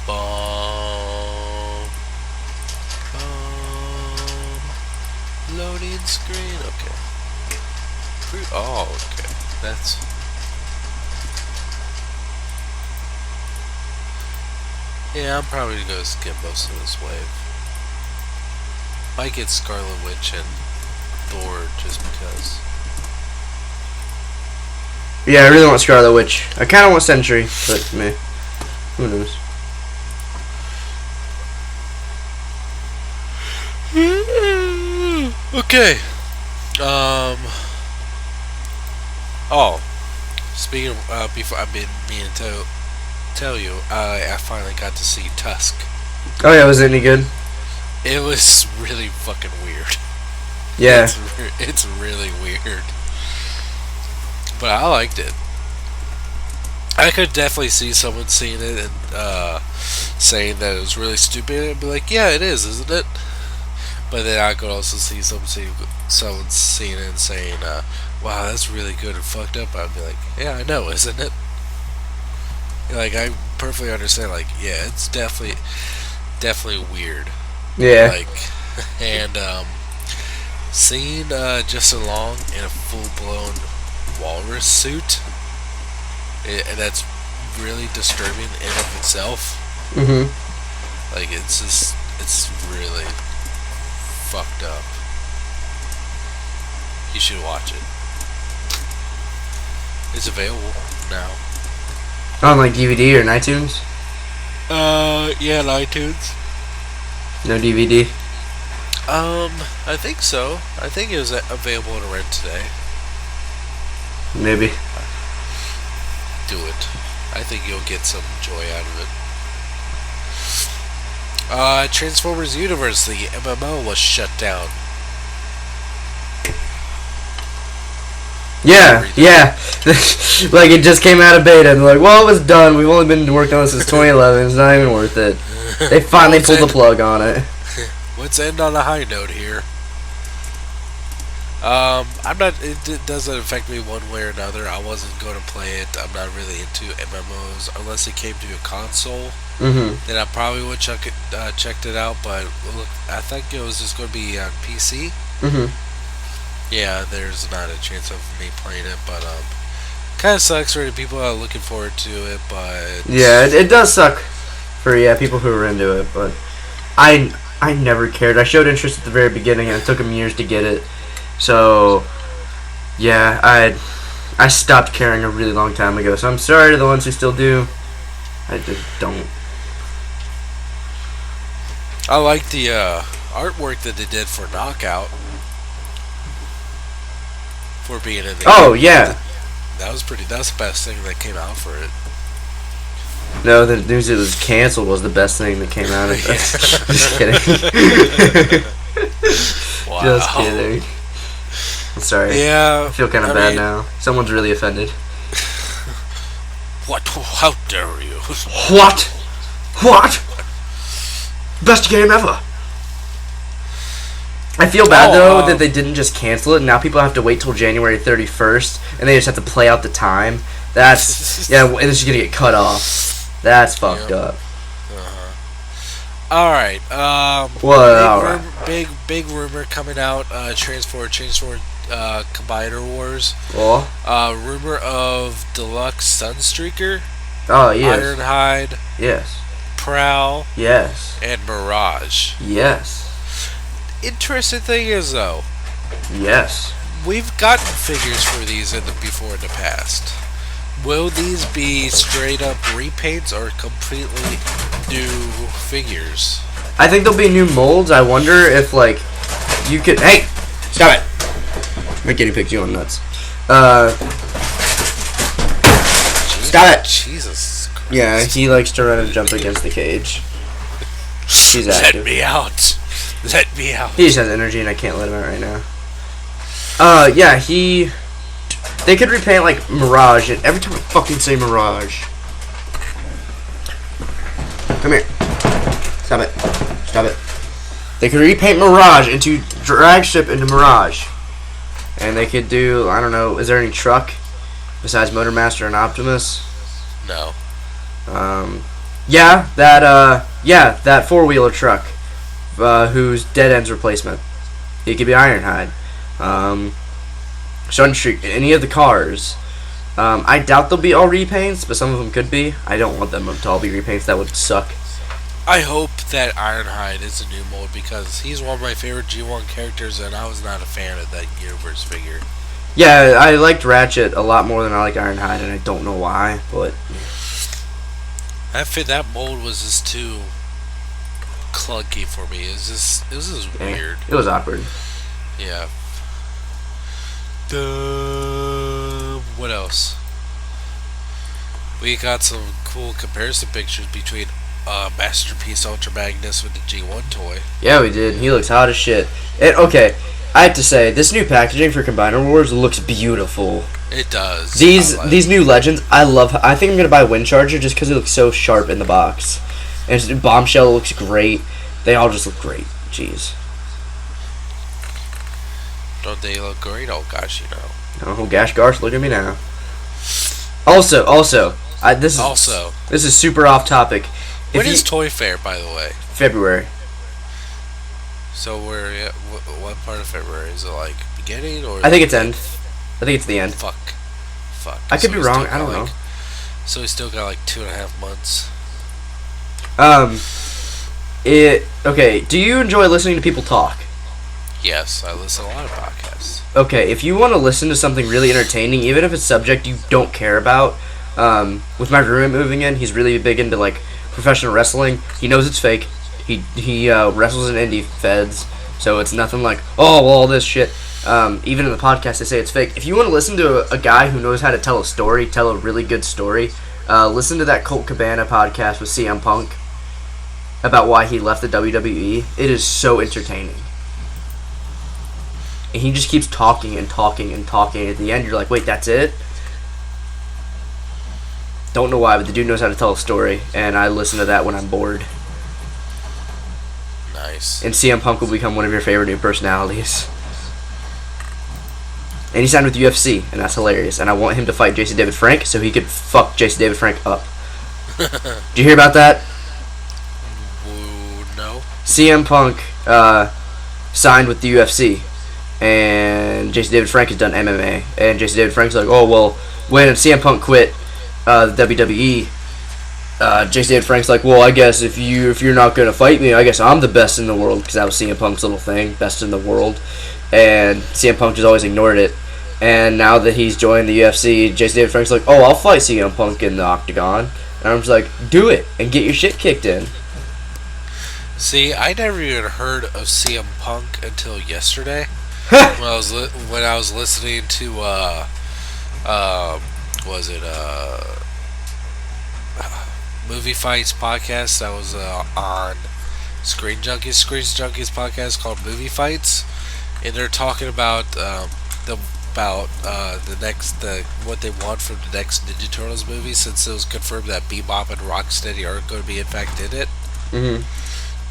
Bomb. Bomb. Loading screen. Okay. Oh, okay. That's. Yeah, I'm probably gonna skip most of this wave. Might get Scarlet Witch and Thor just because. Yeah, I really want Scarlet Witch. I kind of want Sentry, but meh. Who knows? Okay. Oh, speaking of, before I've been meaning to tell you, I finally got to see Tusk. Oh yeah, was it any good? It was really fucking weird. Yeah. It's really weird, but I liked it. I could definitely see someone seeing it and saying that it was really stupid and be like, "Yeah, it is, isn't it?" But then I could also see someone seeing it and saying, "Wow, that's really good and fucked up." I'd be like, "Yeah, I know, isn't it?" Like I perfectly understand. Like, yeah, it's definitely weird. Yeah. Like, and seeing Justin Long in a full blown walrus suit, and that's really disturbing in of itself. Mhm. Like, it's really fucked up. You should watch it. It's available now. On like DVD or in iTunes? Yeah, on iTunes. No DVD. I think so. I think it was available to rent today. Maybe. Do it. I think you'll get some joy out of it. Transformers Universe, the MMO was shut down. Yeah, yeah. Like it just came out of beta and they're like, well, it was done. We've only been working on this since 2011. It's not even worth it. They finally pulled the plug on it. Let's end on a high note here. I'm not. It doesn't affect me one way or another. I wasn't going to play it. I'm not really into MMOs unless it came to a console. Mhm. Then I probably would checked it out. But look, I think it was just going to be on PC. Mhm. Yeah, there's not a chance of me playing it, but kind of sucks for the people that are looking forward to it. But Yeah, it does suck for people who are into it, but I never cared. I showed interest at the very beginning, and it took them years to get it. So yeah, I stopped caring a really long time ago. So I'm sorry to the ones who still do. I just don't. I like the artwork that they did for Knockout for being in the Oh game. yeah. That was pretty. That's the best thing that came out for it. No, the news it was canceled was the best thing that came out of it. Just kidding. Wow. Just kidding. I'm sorry. Yeah. I feel kind of bad now. Someone's really offended. What? How dare you? What? What? Best game ever. I feel bad though that they didn't just cancel it, and now people have to wait till January 31st, and they just have to play out the time. That's yeah, and it's just gonna get cut off. That's fucked up. All right. Big rumor coming out. Transformer Combiner Wars. Well. Rumor of Deluxe Sunstreaker. Oh yes. Ironhide. Yes. Prowl. Yes. And Mirage. Yes. Interesting thing is though. Yes. We've gotten figures for these before in the past. Will these be straight up repaints or completely new figures? I think there'll be new molds. I wonder if like you could. Hey, stop it! My guinea pig's going nuts. Stop it! Jesus Christ. Yeah, he likes to run and jump against the cage. He's active. Let me out. Let me out. He just has energy, and I can't let him out right now. Yeah, he. They could repaint like Mirage, and every time I fucking say Mirage. Come here. Stop it. Stop it. They could repaint Mirage into Dragship into Mirage. And they could do, I don't know, is there any truck besides Motormaster and Optimus? No. That four-wheeler truck, whose dead ends replacement. It could be Ironhide. Sunstreak, any of the cars. I doubt they'll be all repaints, but some of them could be. I don't want them to all be repaints. That would suck. I hope that Ironhide is a new mold because he's one of my favorite G1 characters, and I was not a fan of that Universe figure. Yeah, I liked Ratchet a lot more than I like Ironhide, and I don't know why, but that mold was just too clunky for me. It was just weird. It was awkward. Yeah. What else? We got some cool comparison pictures between Masterpiece Ultra Magnus with the G1 toy. Yeah, we did. He looks hot as shit. And okay, I have to say, this new packaging for Combiner Wars looks beautiful. It does. These new legends, I love. I think I'm gonna buy Windcharger just because it looks so sharp in the box. And Bombshell looks great. They all just look great. Jeez. Don't they look great? Oh gosh, you know. Oh gosh, look at me now. Also, this is super off topic. When is Toy Fair, by the way? February. So we're at what part of February? Is it like beginning or? I think it's end. I think it's the end. Fuck. I could be wrong. I don't know. So we still got like 2.5 months. Okay. Do you enjoy listening to people talk? Yes, I listen to a lot of podcasts. Okay, if you want to listen to something really entertaining, even if it's a subject you don't care about, with my roommate moving in, he's really big into like professional wrestling. He knows it's fake. He wrestles in indie feds, so it's nothing like, oh, well, all this shit. Even in the podcast, they say it's fake. If you want to listen to a guy who knows how to tell a story, tell a really good story, listen to that Colt Cabana podcast with CM Punk about why he left the WWE. It is so entertaining. And he just keeps talking and talking and talking. At the end, you're like, wait, that's it? Don't know why, but the dude knows how to tell a story, and I listen to that when I'm bored. Nice. And CM Punk will become one of your favorite new personalities. And he signed with UFC, and that's hilarious. And I want him to fight Jason David Frank so he could fuck Jason David Frank up. Did you hear about that? No. CM Punk signed with the UFC, and Jason David Frank has done MMA. And Jason David Frank's like, oh, well, when CM Punk quit the WWE, Jason David Frank's like, well, I guess if you're not gonna fight me, I guess I'm the best in the world, because that was CM Punk's little thing, best in the world. And CM Punk just always ignored it. And now that he's joined the UFC, Jason David Frank's like, oh, I'll fight CM Punk in the octagon. And I'm just like, do it and get your shit kicked in. See, I never even heard of CM Punk until yesterday when I was listening to um was it Movie Fights podcast that was on Screen Junkies podcast called Movie Fights, and they're talking about the what they want from the next Ninja Turtles movie, since it was confirmed that Bebop and Rocksteady are going to be in fact in it. Hmm.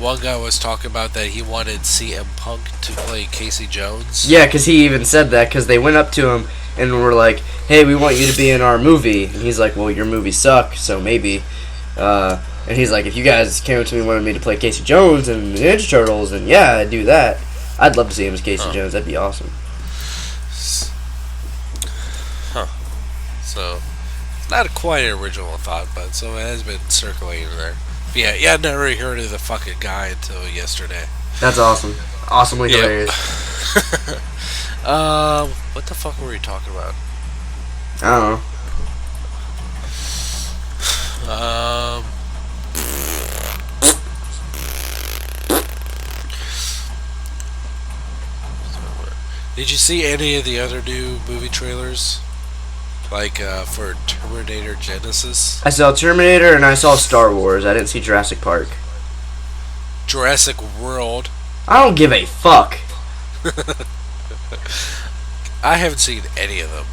One guy was talking about that he wanted CM Punk to play Casey Jones. Yeah, because he even said that because they went up to him and were like, "Hey, we want you to be in our movie," and he's like, "Well, your movies suck, so maybe." And he's like, "If you guys came up to me and wanted me to play Casey Jones and the Ninja Turtles, then yeah, I'd do that. I'd love to see him as Casey Jones. That'd be awesome." Huh. So, not quite an original thought, but so it has been circulating there. But yeah, I never really heard of the fucking guy until yesterday. That's awesome. Awesomely hilarious. What the fuck were we talking about? I don't know. Did you see any of the other new movie trailers? Like, for Terminator Genesis? I saw Terminator and I saw Star Wars. I didn't see Jurassic Park. Jurassic World. I don't give a fuck. I haven't seen any of them.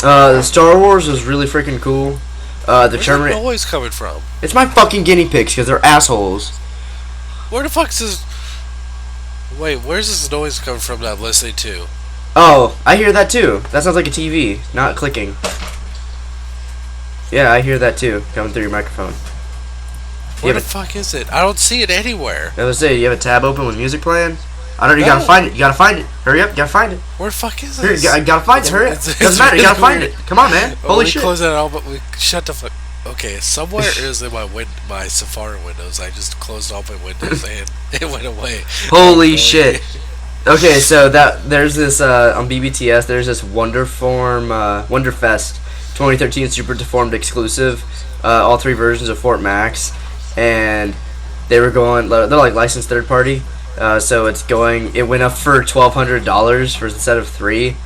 The Star Wars was really freaking cool. Where's that noise coming from? It's my fucking guinea pigs because they're assholes. Where the fuck's this? Wait, where's this noise coming from that I'm listening to? Oh, I hear that too. That sounds like a TV, not clicking. Yeah, I hear that too, coming through your microphone. Where the fuck is it? I don't see it anywhere. I was saying, you have a tab open with music playing? I don't know, you gotta find it. You gotta find it. Hurry up, you gotta find it. Where the fuck is Here, this? you gotta find it. Hurry up. Doesn't matter, you gotta find it. Come on, man. Holy shit. We close that out, but we shut the fuck. Okay, somewhere is in my Safari windows. I just closed all my windows and it went away. Holy shit. Okay, so there's this on BBTS. There's this Wonderfest 2013 Super Deformed exclusive. All three versions of Fort Max, and they were going. They're like licensed third party. So it went up for $1,200 for the set of 3,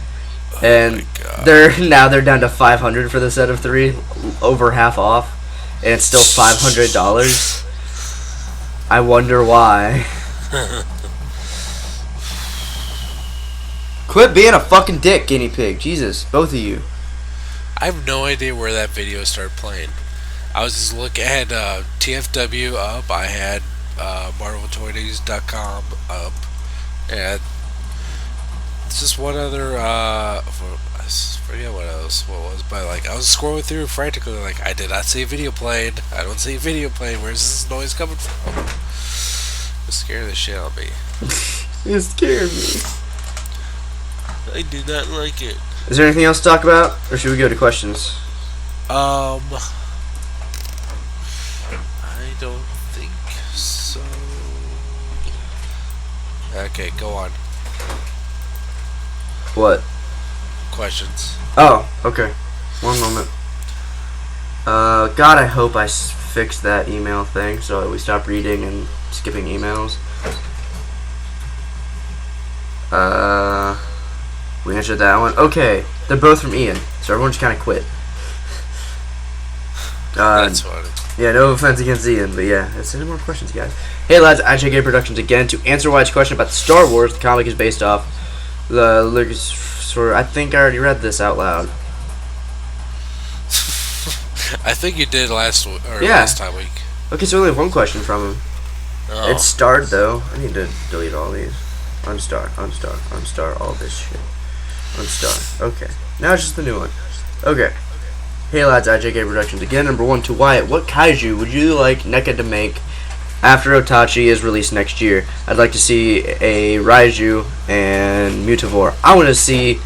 and they're down to $500 for the set of 3, over half off, and it's still $500. I wonder why. Quit being a fucking dick, guinea pig. Jesus, both of you. I have no idea where that video started playing. I was just looking at TFW up. I had MarvelToyNews.com up, and it's just one other. I forget what else. What was, but like I was scrolling through frantically, like I did not see a video playing. I don't see a video playing. Where's this noise coming from? It scared the shit out of me. It scared me. I did not like it. Is there anything else to talk about, or should we go to questions? I don't think so. Okay, go on. What? Questions. Oh, okay. One moment. God, I hope I fixed that email thing so we stop reading and skipping emails. We answered that one. Okay, they're both from Ian, so everyone just kind of quit. That's funny. Yeah, no offense against Ian, but yeah, let's send more questions, guys. Hey lads, IJK Productions again to answer White's question about the Star Wars. The comic is based off the Lucas. I think I already read this out loud. I think you did last week. Okay, so we only have one question from him. Oh. It's starred though. I need to delete all these. Unstar all this shit. Unstar. Okay. Now it's just the new one. Okay. Hey lads, IJK Productions again. Number 1 to Wyatt. What kaiju would you like NECA to make after Otachi is released next year? I'd like to see a Raiju and Mutavore. I want to see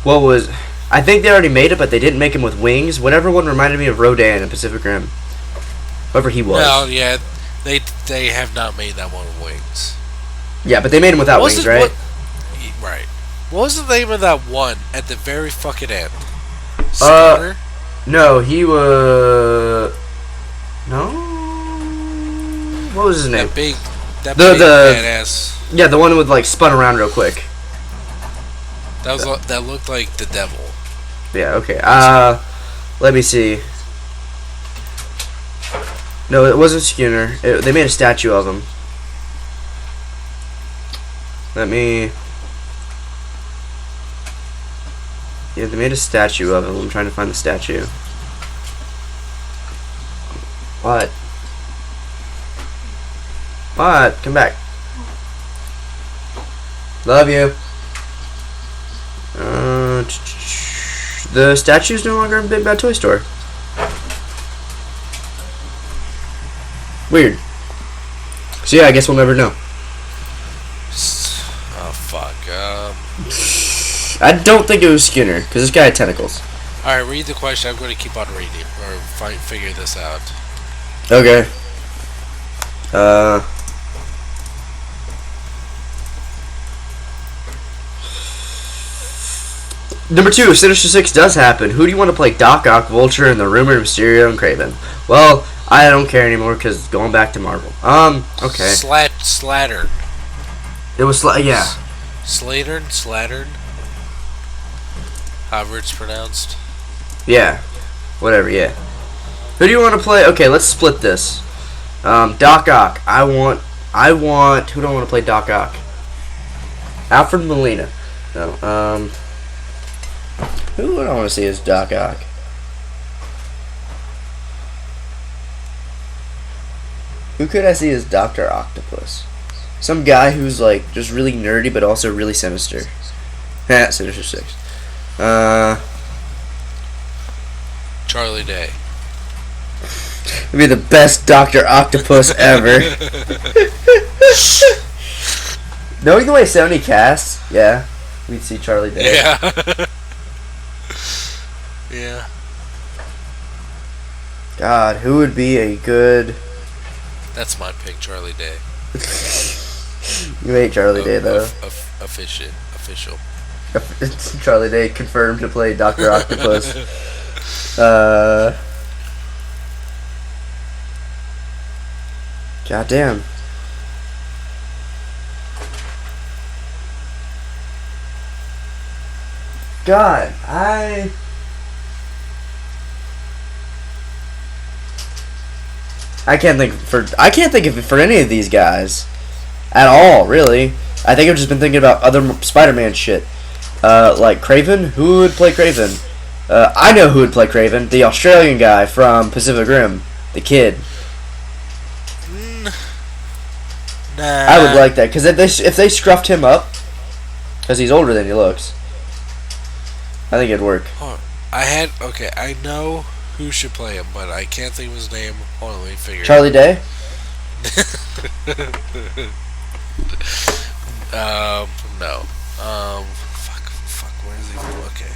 I think they already made it, but they didn't make him with wings. Whatever one reminded me of Rodan in Pacific Rim. Whoever he was. Well, yeah, they have not made that one with wings. Yeah, but they made him without wings, right? Right. What was the name of that one at the very fucking end? Scanner? No, he was... No? What was his name? That big That The badass. yeah, the one with like spun around real quick. That looked like the devil. Yeah. Okay. Let me see. No, it wasn't Skinner. They made a statue of him. Let me. Yeah, they made a statue of him. I'm trying to find the statue. What? What? Come back. Love you. The statue's no longer in Big Bad Toy Store. Weird. So yeah, I guess we'll never know. Oh fuck. I don't think it was Skinner because this guy had tentacles. All right, read the question. I'm going to keep on reading or figure this out. Okay. Number 2, if Sinister 6 does happen, who do you want to play Doc Ock, Vulture, and the Rumor, Mysterio, and Craven? Well, I don't care anymore because going back to Marvel. Okay. Slattern. It was, yeah. Slattern? However it's pronounced. Yeah. Whatever, yeah. Who do you want to play? Okay, let's split this. Doc Ock. I want, who do I want to play Doc Ock? Alfred Molina. No, who would I want to see as Doc Ock? Who could I see as Dr. Octopus? Some guy who's like just really nerdy but also really sinister. Sinister 6. Charlie Day. It'd be the best Dr. Octopus ever. Knowing the way Sony casts, yeah, we'd see Charlie Day. Yeah. Yeah. God, who would be a good... That's my pick, Charlie Day. You hate Charlie Day, though. Official. Charlie Day confirmed to play Dr. Octopus. God damn. God, I can't think of it for any of these guys at all, really. I think I've just been thinking about other Spider-Man shit. Like Craven. Who would play Craven? I know who would play Craven. The Australian guy from Pacific Rim, the kid. Nah. I would like that because if they scruffed him up, because he's older than he looks, I think it'd work. I know who should play him, but I can't think of his name. Hold on, let me figure. Charlie Day. No. Fuck. Where is he from? Okay.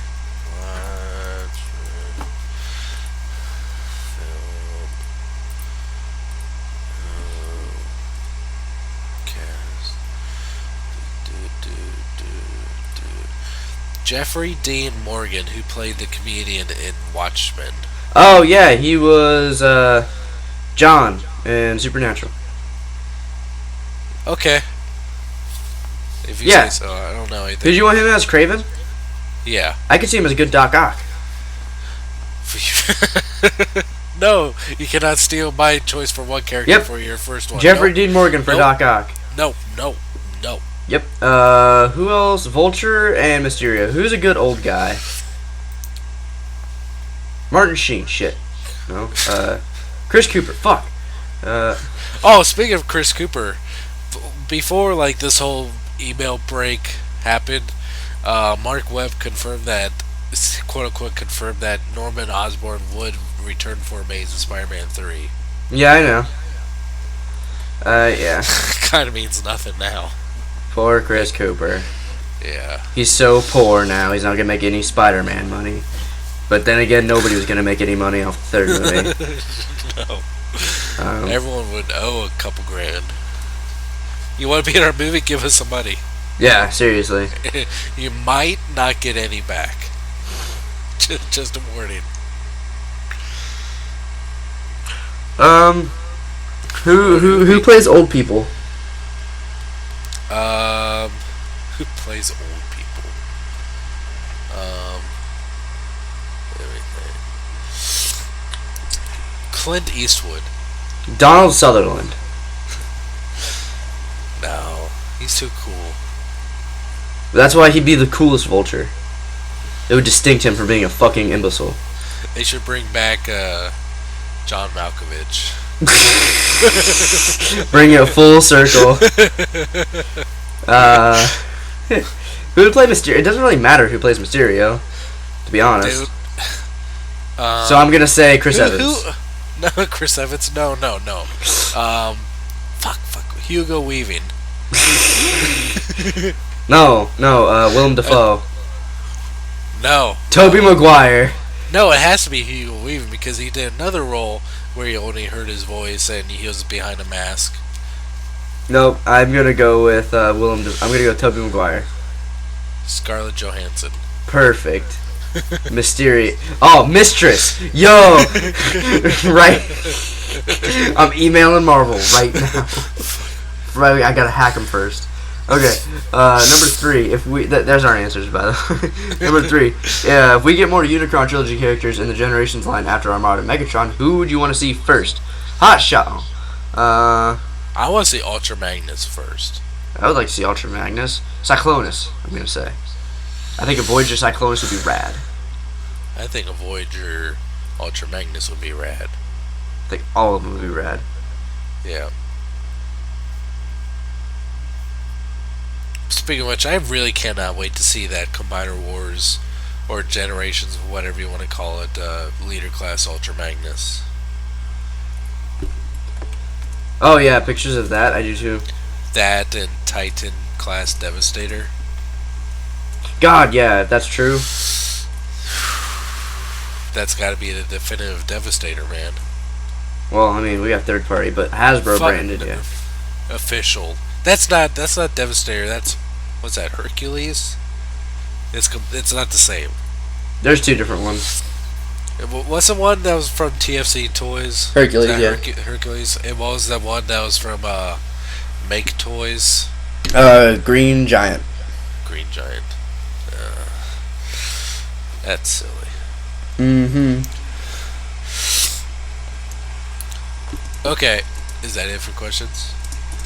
Jeffrey Dean Morgan, who played the comedian in Watchmen. Oh yeah, he was John in Supernatural. Okay. If you say so, I don't know anything. Did you want him as Craven? Yeah. I could see him as a good Doc Ock. No, you cannot steal my choice for one character for your first one. Jeffrey Dean Morgan for Doc Ock. No. Yep. Who else? Vulture and Mysterio. Who's a good old guy? Martin Sheen. Shit. No. Chris Cooper. Fuck. Speaking of Chris Cooper, before like this whole email break happened, Mark Webb confirmed that, quote unquote, confirmed that Norman Osborn would return for Amazing Spider-Man 3. Yeah, I know. Yeah. Kind of means nothing now. Poor Chris Cooper. Yeah. He's so poor now. He's not gonna make any Spider-Man money. But then again, nobody was gonna make any money off the third movie. No. Everyone would owe a couple grand. You want to be in our movie? Give us some money. Yeah, seriously. You might not get any back. Just a warning. Who plays old people? Um, who plays old people? Um, let me think. Clint Eastwood. Donald Sutherland. No, he's too cool. That's why he'd be the coolest Vulture. It would distinct him from being a fucking imbecile. They should bring back John Malkovich. Bring it full circle. Who would play Mysterio? It doesn't really matter who plays Mysterio, to be honest. Dude, so I'm gonna say Chris Evans. No, Chris Evans. No. Fuck. Hugo Weaving. No. Willem Dafoe. No. Tobey Maguire. No, it has to be Hugo Weaving because he did another role where you only heard his voice and he was behind a mask. Nope. I'm gonna go with I'm gonna go with Tobey Maguire. Scarlett Johansson. Perfect. Mysterio. Oh, Mistress. Yo. Right. I'm emailing Marvel right now. Right. I gotta hack them first. Okay. Number 3. If we there's our answers, by the way. Number 3. Yeah. If we get more Unicron trilogy characters in the Generations line after Armada and Megatron, who would you want to see first? Hot shot. I want to see Ultra Magnus first. I would like to see Ultra Magnus. Cyclonus, I'm gonna say. I think a Voyager Cyclonus would be rad. I think a Voyager Ultra Magnus would be rad. I think all of them would be rad. Yeah. Speaking of which, I really cannot wait to see that Combiner Wars or Generations, whatever you want to call it, Leader Class Ultra Magnus. Oh yeah, pictures of that, I do too. That and Titan Class Devastator. God, yeah, if that's true. That's got to be the definitive Devastator, man. Well, I mean, we got third party, but Hasbro branded, yeah. Official. That's not Devastator. That's what's that? Hercules. It's not the same. There's two different ones. What's the one that was from TFC Toys? Hercules, yeah. Hercules. It was the one that was from Make Toys. Green Giant. Green Giant. That's silly. Mm-hmm. Okay, is that it for questions?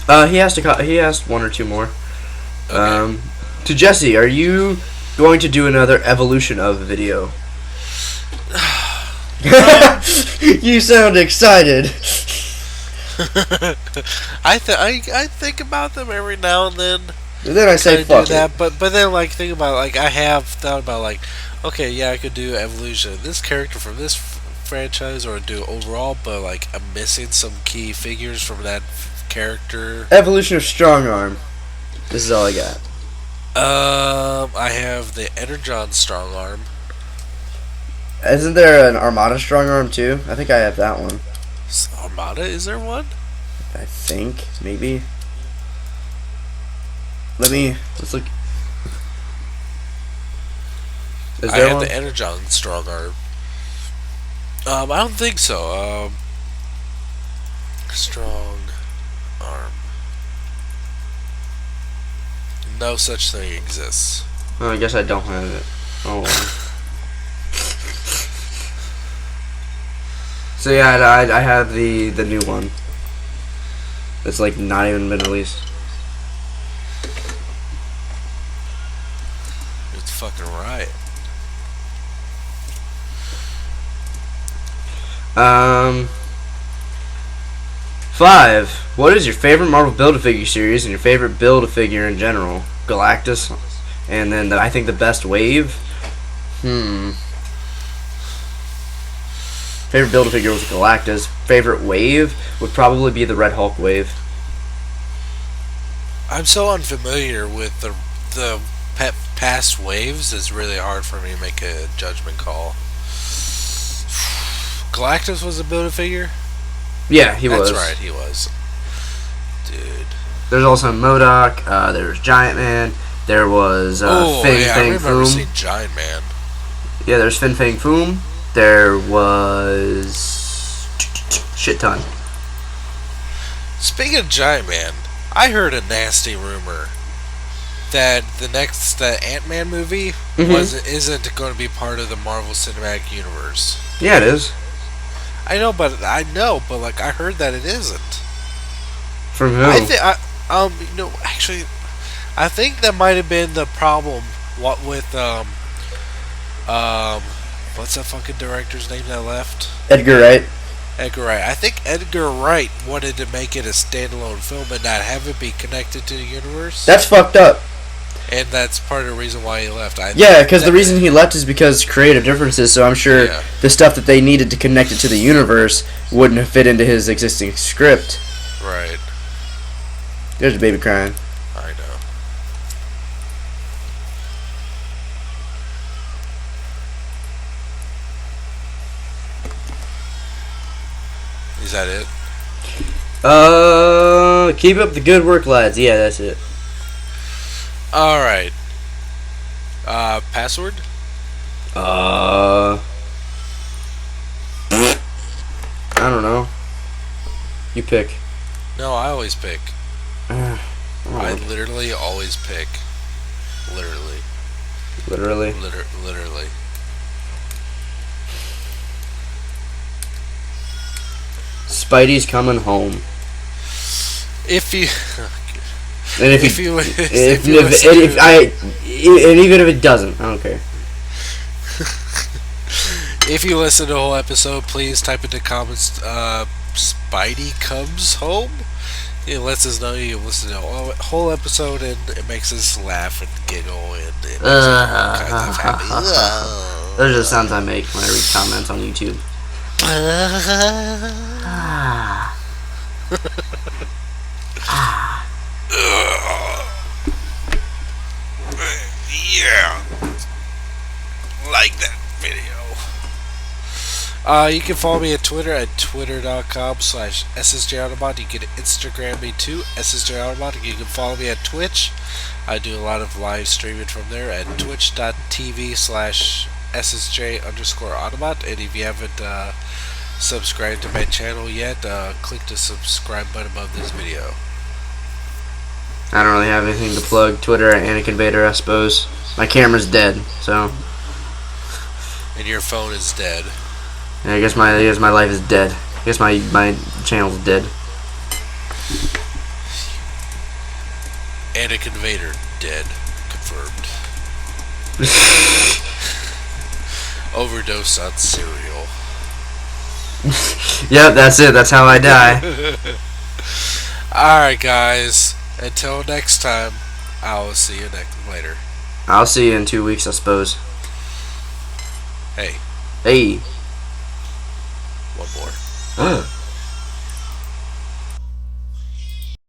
He asked one or two more. Okay. To Jesse, are you going to do another evolution of video? You sound excited. I think about them every now and then. And then I say fuck it. But then think about I have thought about okay, yeah, I could do evolution of this character from this franchise or do overall, but I'm missing some key figures from that character. Evolution of Strong Arm. This is all I got. I have the Energon Strong Arm. Isn't there an Armada Strong Arm too? I think I have that one. Armada, is there one? I think maybe. Let's look. Is I there have one? the Energon Strong Arm. I don't think so. Strong Arm. No such thing exists. Oh, I guess I don't have it. Oh. So yeah, I have the new one. It's not even been released. It's fucking right. 5. What is your favorite Marvel Build-A-Figure series and your favorite Build-A-Figure in general? Galactus, and then I think the best wave. Favorite Build-A-Figure was Galactus. Favorite wave would probably be the Red Hulk wave. I'm so unfamiliar with the past waves. It's really hard for me to make a judgment call. Galactus was a Build-A-Figure? Yeah, he was. That's right, he was. Dude. There's also MODOK, there's Giant Man, there was Fin yeah, Fang I remember Foom. seeing Giant Man. Yeah, there's Fin Fang Foom. There was shit ton. Speaking of Giant Man, I heard a nasty rumor that the Ant-Man movie Mm-hmm. isn't going to be part of the Marvel Cinematic Universe. Yeah, it is. I know, but like I heard that it isn't. From I who? think actually, I think that might have been the problem. What with um, what's that fucking director's name that left? Edgar Wright. Edgar Wright. I think Edgar Wright wanted to make it a standalone film and not have it be connected to the universe, That's fucked up. and that's part of the reason why he left. Yeah, because the That, reason he left is because creative differences. So I'm sure yeah, the stuff that they needed to connect it to the universe wouldn't have fit into his existing script. right. There's a baby crying. I know. Is that it? Keep up the good work, lads. Yeah, that's it. All right. Password? Uh, I don't know. You pick. No, I always pick. Oh, I literally always pick. Literally. literally. Literally. Spidey's coming home. If you And if if he, you if, if you listen and if to, I, and even if it doesn't, I don't care. if you listen to the whole episode, please type in the comments. Spidey comes home. It lets us know you listen to the whole episode, and it makes us laugh and giggle, and it makes us all kinds of happy. Those are the sounds I make when I read comments on YouTube. Yeah, like that video. You can follow me at Twitter at twitter.com/ssjautobot. You can Instagram me too, ssjautobot. You can follow me at Twitch. I do a lot of live streaming from there at twitch.tv/ssj_autobot. And if you haven't subscribed to my channel yet, click the subscribe button above this video. I don't really have anything to plug. Twitter at Anakin Vader, I suppose. My camera's dead, so And your phone is dead. yeah, I guess my life is dead. I guess my channel's dead. Anakin Vader dead. Confirmed. Overdose on cereal. Yep, that's it. That's how I die. Alright, guys. Until next time, I will see you later. I'll see you in 2 weeks, I suppose. Hey, Hey. one more.